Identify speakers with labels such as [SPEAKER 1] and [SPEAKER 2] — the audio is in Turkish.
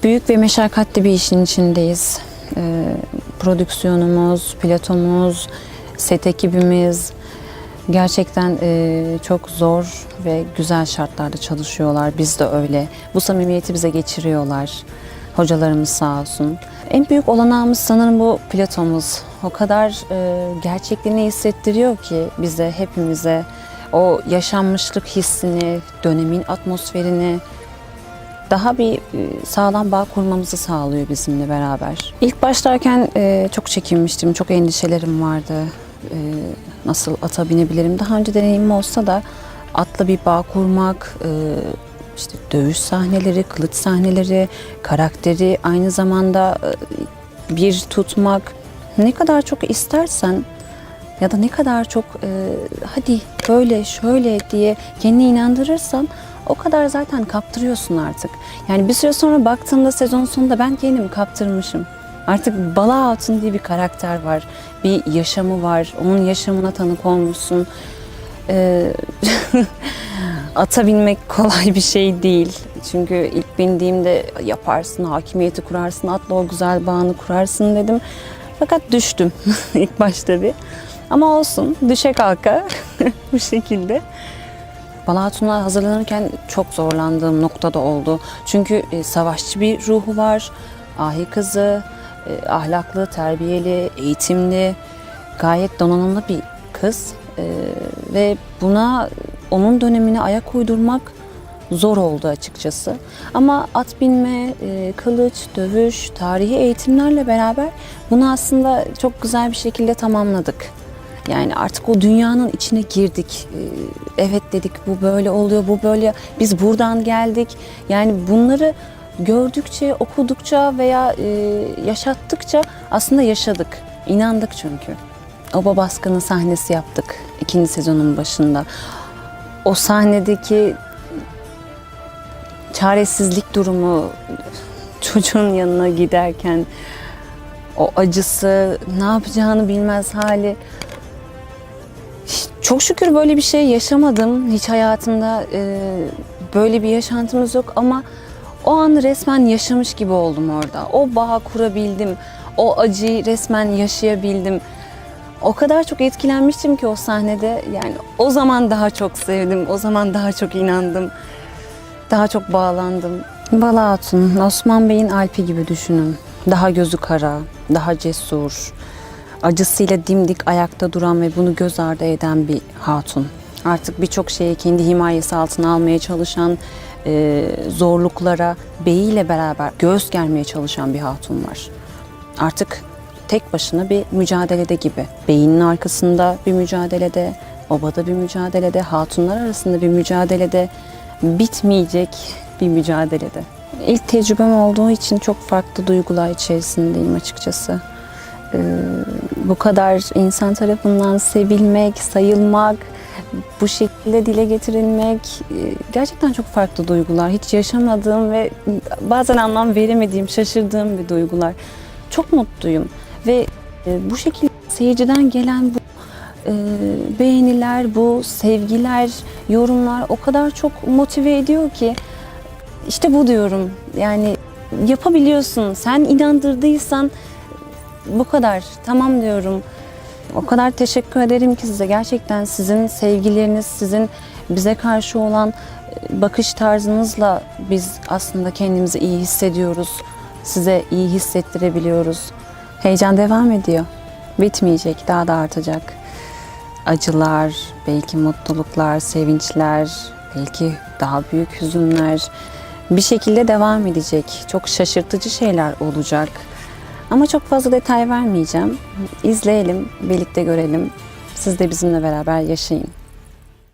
[SPEAKER 1] Büyük ve meşakkatli bir işin içindeyiz. Prodüksiyonumuz, pilotumuz, set ekibimiz gerçekten çok zor ve güzel şartlarda çalışıyorlar. Biz de öyle. Bu samimiyeti bize geçiriyorlar. Hocalarımız sağ olsun. En büyük olanağımız sanırım bu pilotumuz. O kadar gerçekliğini hissettiriyor ki bize, hepimize. O yaşanmışlık hissini, dönemin atmosferini daha bir sağlam bağ kurmamızı sağlıyor bizimle beraber. İlk başlarken çok çekinmiştim, çok endişelerim vardı. Nasıl ata binebilirim? Daha önce deneyimim olsa da atla bir bağ kurmak, işte dövüş sahneleri, kılıç sahneleri, karakteri aynı zamanda bir tutmak. Ne kadar çok istersen ya da ne kadar çok hadi böyle şöyle diye kendini inandırırsan o kadar zaten kaptırıyorsun artık. Yani bir süre sonra baktığımda sezon sonunda ben kendimi kaptırmışım. Artık Bala Hatun diye bir karakter var. Bir yaşamı var. Onun yaşamına tanık olmuşsun. Ata binmek kolay bir şey değil. Çünkü ilk bindiğimde yaparsın, hakimiyeti kurarsın, atla o güzel bağını kurarsın dedim. Fakat düştüm ilk başta bir. Ama olsun, düşe kalka bu şekilde. Bala Hatun'a hazırlanırken çok zorlandığım noktada oldu. Çünkü savaşçı bir ruhu var, ahi kızı, ahlaklı, terbiyeli, eğitimli, gayet donanımlı bir kız. Ve buna, onun dönemine ayak uydurmak zor oldu açıkçası. Ama at binme, kılıç, dövüş, tarihi eğitimlerle beraber bunu aslında çok güzel bir şekilde tamamladık. Yani artık o dünyanın içine girdik. Evet dedik, bu böyle oluyor, bu böyle. Biz buradan geldik. Yani bunları gördükçe, okudukça veya yaşattıkça aslında yaşadık. İnandık çünkü. Oba baskını sahnesi yaptık 2. sezonun başında. O sahnedeki çaresizlik durumu, çocuğun yanına giderken o acısı, ne yapacağını bilmez hali. Çok şükür böyle bir şey yaşamadım. Hiç hayatımda böyle bir yaşantımız yok ama o an resmen yaşamış gibi oldum orada. O bağı kurabildim. O acıyı resmen yaşayabildim. O kadar çok etkilenmiştim ki o sahnede. Yani o zaman daha çok sevdim. O zaman daha çok inandım. Daha çok bağlandım. Bala Hatun, Osman Bey'in Alp'i gibi düşünün. Daha gözü kara, daha cesur. Acısıyla dimdik ayakta duran ve bunu göz ardı eden bir hatun. Artık birçok şeyi kendi himayesi altına almaya çalışan, zorluklara beyiyle beraber göğüs germeye çalışan bir hatun var. Artık tek başına bir mücadelede gibi. Beyinin arkasında bir mücadelede, obada bir mücadelede, hatunlar arasında bir mücadelede, bitmeyecek bir mücadelede. İlk tecrübem olduğu için çok farklı duygular içerisindeyim açıkçası. Bu kadar insan tarafından sevilmek, sayılmak, bu şekilde dile getirilmek gerçekten çok farklı duygular. Hiç yaşamadığım ve bazen anlam veremediğim, şaşırdığım bir duygular. Çok mutluyum ve bu şekilde seyirciden gelen bu beğeniler, bu sevgiler, yorumlar o kadar çok motive ediyor ki işte bu diyorum. Yani yapabiliyorsun. Sen inandırdıysan bu kadar. Tamam diyorum. O kadar teşekkür ederim ki size. Gerçekten sizin sevgileriniz, sizin bize karşı olan bakış tarzınızla biz aslında kendimizi iyi hissediyoruz. Size iyi hissettirebiliyoruz. Heyecan devam ediyor. Bitmeyecek, daha da artacak. Acılar, belki mutluluklar, sevinçler, belki daha büyük hüzünler bir şekilde devam edecek. Çok şaşırtıcı şeyler olacak. Ama çok fazla detay vermeyeceğim. İzleyelim, birlikte görelim. Siz de bizimle beraber yaşayın.